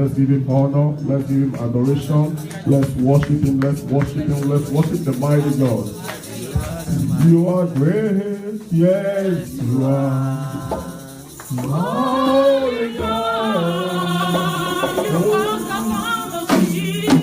Let's give him honor. Let's give him adoration. Let's worship him. Let's worship him. Let's worship the mighty God. You are great. Yes, you are. Mighty God. You walk upon the sea.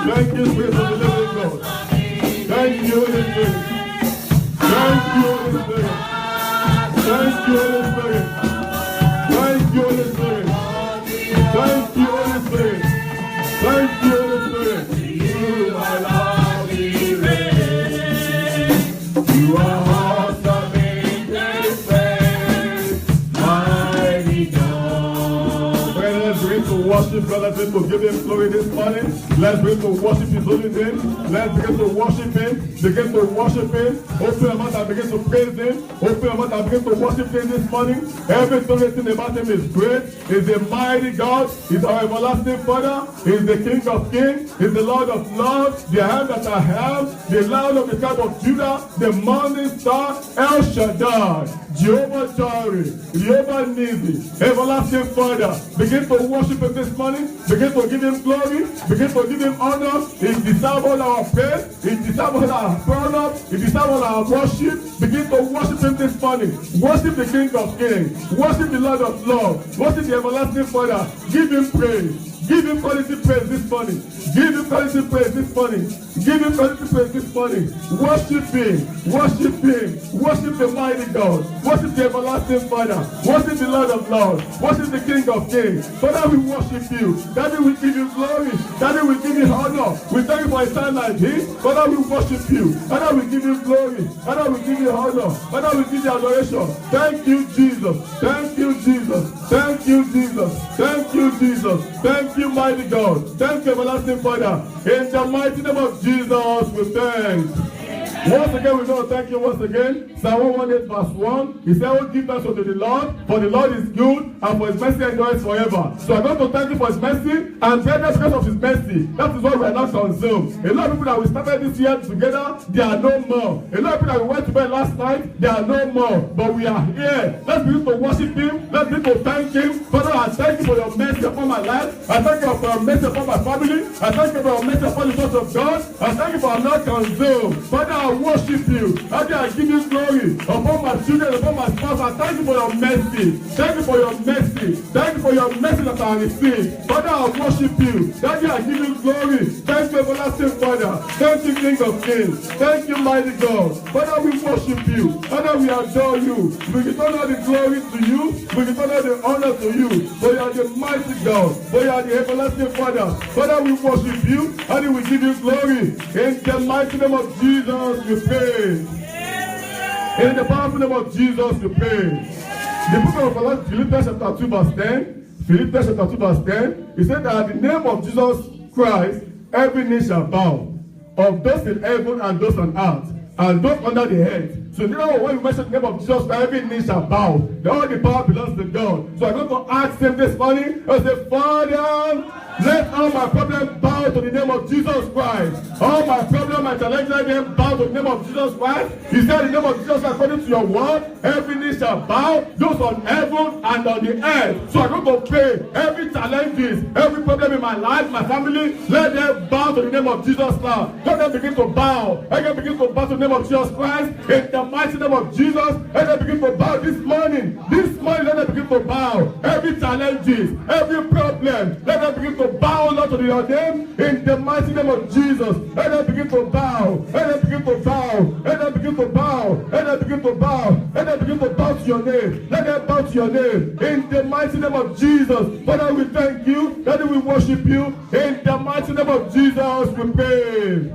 Thank you, Spirit of the living God. Thank you, Holy Spirit. Thank you, Holy Spirit. Thank you, Holy Spirit. Thank you, Holy Spirit. Thank you, Holy Spirit. Thank you, Holy Spirit. You are lovely. You are awesome in this place, mighty God. Let's begin to worship God. Let's begin to give him glory this morning. Let's begin to worship his holy name. Let's begin to worship him. Begin to worship him. Open your mouth and begin to praise him. Open your mouth and begin to worship him this morning. Everything about him is great. He's a mighty God. He's our everlasting Father. He's the King of Kings. He's the Lord of Lords. The I am that I am. The Lion of the tribe of Judah. The morning star. El Shaddai. Jehovah Jireh. Jehovah Nissi. Everlasting Father. Begin to worship him this morning. Begin to give him glory. Begin to give him honor. He deserves all our praise. He deserves all our honor. He deserves all our worship. Begin to worship him this morning. Worship the King of Kings. Worship the Lord of Lords. Worship the everlasting Father. Give him praise. Give him quality praise this morning. Give him quality praise this morning. Give him quality praise this morning. Worship him. Worship him. Worship the mighty God. Worship the everlasting Father. Worship the Lord of Lords. Worship the King of Kings. Father, we worship you. Daddy, we give you glory. Daddy, we give you honor. We thank you for a time like this. Father, we worship you. Father, we give you glory. Father, we give you honor. Father, we give you adoration. Thank you, Jesus. Thank you, Jesus. Thank you, Jesus. Thank you, Jesus. Thank you, mighty God. Thank you, everlasting Father. In the mighty name of Jesus, we thank. Once again, we're going to thank you once again. Psalm 118 verse 1. He said, "Oh, give thanks unto the Lord, for the Lord is good, and for his mercy endures forever." So I'm going to thank you for his mercy, and because of his mercy, that is why we are not consumed. A lot of people that we started this year together, they are no more. A lot of people that we went to bed last night, they are no more. But we are here. Let's begin to worship him. Let's begin to thank him. Father, I thank you for your mercy upon my life. I thank you for your mercy upon my family. I thank you for your mercy upon the church of God. I thank you for I'm not consumed. Father, I worship you. Daddy, I give you glory upon my children, upon my spouse. I thank you for your mercy. Thank you for your mercy. Thank you for your mercy that I receive. Father, I worship you. Daddy, I give you glory. Thank you, everlasting Father. Thank you, King of Kings. Thank you, mighty God. Father, we worship you. Father, we adore you. We return all the glory to you. We return all the honor to you. For you are the mighty God. For you are the everlasting Father. Father, we worship you. Daddy, we give you glory. In the mighty name of Jesus, we pray. In the powerful name of Jesus, we pray. The book of Philippians chapter 2 verse 10. Philippians chapter 2 verse 10. He said that at the name of Jesus Christ, every knee shall bow, of those in heaven and those on earth, and those under the earth. So now when you mention the name of Jesus, every knee shall bow. All the power belongs to God. So I'm going to ask him this morning. I say, Father, let all my problems bow to the name of Jesus Christ. All my problems, my challenges, let them bow to the name of Jesus Christ. He said, in the name of Jesus, according to your word, every knee shall bow, those on heaven and on the earth. So I'm going to pray every challenges, every problem in my life, my family, let them bow to the name of Jesus now. Let them begin to bow. Let them begin to bow to the name of Jesus Christ. In the mighty name of Jesus, let them begin to bow this morning. This morning, let them begin to bow. Every challenges, every problem, let them begin to bow, Lord, to your name. In the mighty name of Jesus, let them begin to bow. Let them begin to bow. Let them begin to bow. Let them begin to bow. Let them begin to bow to your name. Let them bow to your name. In the mighty name of Jesus, Father, we thank you. Daddy, we worship you. In the mighty name of Jesus, we pray.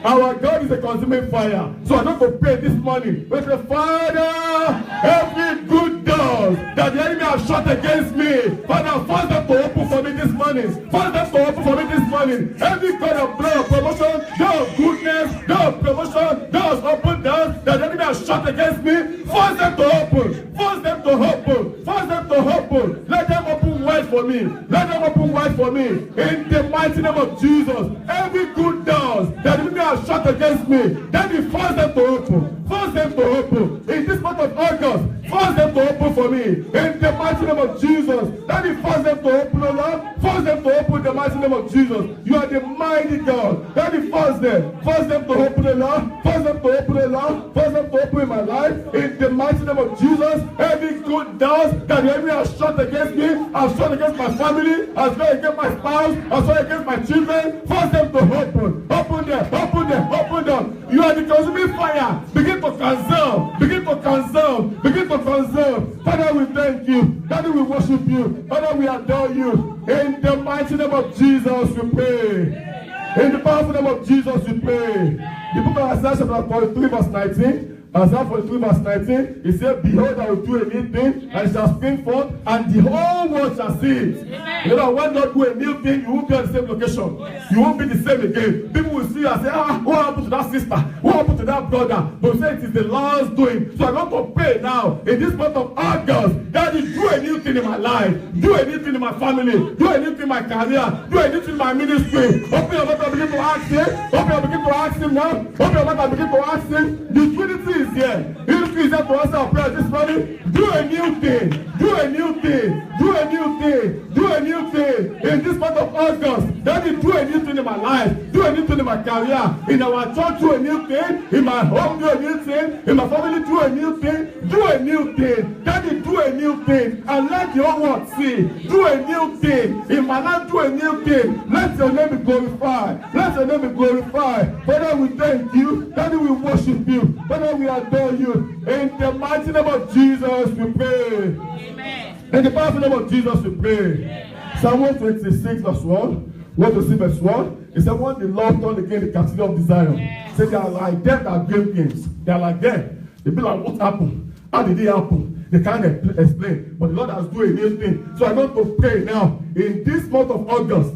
Our God is a consuming fire. So I'm not going to pray this morning. We say, Father, every good door that the enemy has shut against me, Father, force them to open for me this morning. Force them to open for me this morning. Every God of blood of promotion, door of goodness, door of promotion, doors open doors that the enemy has shut against me, force them to open. Force them to open. Force them to open. Let them open wide for me. Let them open wide for me. In the mighty name of Jesus, every good doors that the enemy has shut against me, then we force them to open. Force them to open. In this month of August, force them to open for me. In the mighty name of Jesus, then we force them to open, O Lord. Force them to open in the mighty name of Jesus. You are the mighty God. Then we force them. Force them to open, O Lord. Force them to open, O Lord. Force them to open in my life. In the mighty name of Jesus, every good doors that the enemy has shut against me, has shut against my family, has shut against my spouse, has shut against my children, force them to open. Open them. Open them. Open them. You are the consuming fire. Begin to consume. Begin to consume. Begin to consume. Father, we thank you. Daddy, we worship you. Father, we adore you. In the mighty name of Jesus, we pray. In the powerful name of Jesus, we pray. The book of Isaiah chapter 43 verse 19. Isaiah 43 verse 19, he said, behold, I will do a new thing, and it shall spring forth, and the whole world shall see it. Amen. You know, when God do a new thing, you won't be on the same location. You won't be the same again. People will see you and say, what happened to that sister? What happened to that brother? But we say it is the Lord's doing. So I'm going to pray now, in this month of August, Daddy, do a new thing in my life. Do a new thing in my family. Do a new thing in my career. Do a new thing in my ministry. Open your mouth and begin to ask him. Open your mouth and begin to ask him now. Open your mouth and begin to ask him. The Trinity is here. He is here to answer our prayer this morning. Do a new thing. Do a new thing. Do a new thing. Do a new thing. In this month of August, Daddy, do a new thing in my life. Do a new thing in my career. In our church, do a new thing. In my home, do a new thing. In my family, do a new thing. Do a new thing. Daddy, do a a new thing and let your word see. Do a new thing. In my life, do a new thing. Let your name be glorified. Let your name be glorified. Father, we thank you. Daddy, we worship you. Father, we adore you. In the mighty name of Jesus, we pray. Amen. In the powerful name of Jesus, we pray. Amen. Psalm 126, verse 1. 126, verse 1. It said, when the Lord turned again the captivity of Zion, he said, they are like them that great kings. They are like them. They be like, what happened? How did it happen? They can't explain. But the Lord has done a new thing. So I'm going to pray now. In this month of August,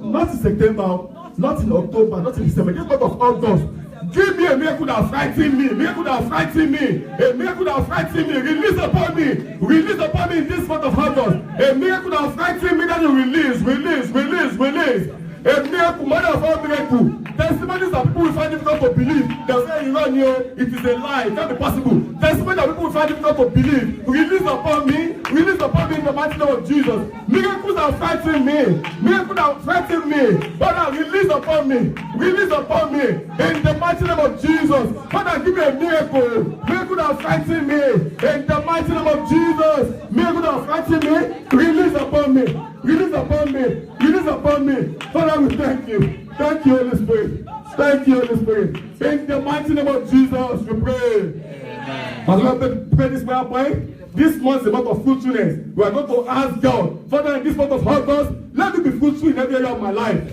not in September, not in October, not in December, this month of August, give me a miracle that frighten me. Miracle that frighten me. A miracle that frighten me. Release upon me. Release upon me in this month of August. A miracle that frighten me that you release. A miracle, mother of all miracle. Testimonies that people will find difficult to believe. They'll say, it is a lie. It can't be possible. Testimonies that people will find difficult to believe. Release upon me in the mighty name of Jesus. Miracles that frighten me. Miracles that frighten me. Father, release upon me. Release upon me in the mighty name of Jesus. Father, give me a miracle. Miracle that frighten me in the mighty name of Jesus. Miracle that frighten me. Release upon me. Release upon me. Release upon me. Father, we thank you. Thank you, Holy Spirit. Thank you, Holy Spirit. In the mighty name of Jesus, we pray. Amen. As we pray this prayer point, this month is a month of fruitfulness. We are going to ask God, Father, in this month of August, let me be fruitful in every area of my life.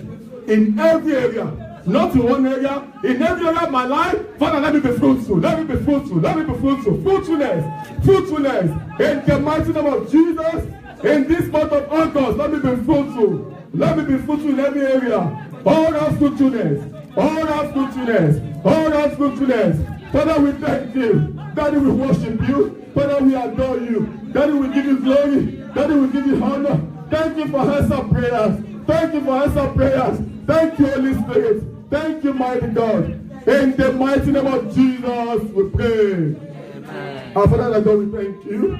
In every area. Not in one area. In every area of my life, Father, let me be fruitful. Let me be fruitful. Let me be fruitful. Fruitfulness. Fruitfulness. In the mighty name of Jesus, in this month of August, let me be fruitful. Let me be fruitful in every area. All that fruitfulness. All that fruitfulness. All that fruitfulness. Father, we thank you. Daddy, we worship you. Father, we adore you. Daddy, we give you glory. Daddy, we give you honor. Thank you for answer prayers. Thank you for answer prayers. Thank you, Holy Spirit. Thank you, mighty God. In the mighty name of Jesus, we pray. Amen. Our Father, God, we thank you.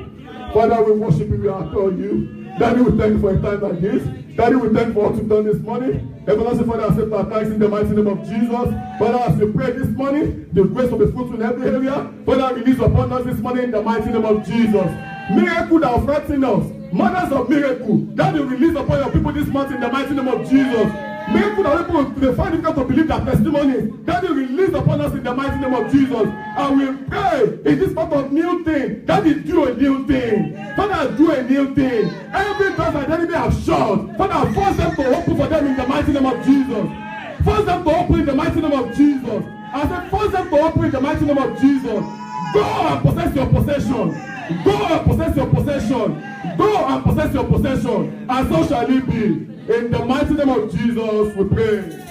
Father, we worship you. We adore you. Daddy, we thank you for a time like this. Daddy, we thank you for what you've done this morning. Everlasting Father, accept our thanks in the mighty name of Jesus. Father, as we pray this morning, the grace will be fruitful in every area. Father, release upon us this morning in the mighty name of Jesus. Miracle that will frighten us. Mothers of miracle. Daddy, release upon your people this month in the mighty name of Jesus. Miracle that people they find difficult to believe their testimonies. Daddy, release upon us in the mighty name of Jesus. And we pray in this part of new thing. Daddy, do a new thing. Father, do a new thing. Every door that the enemy have shut, Father, force them to open for them in the mighty name of Jesus. Force them to open in the mighty name of Jesus. I said, force them to open in the mighty name of Jesus. Go and possess your possession. Go and possess your possession. Go and possess your possession. And so shall it be. In the mighty name of Jesus, we pray.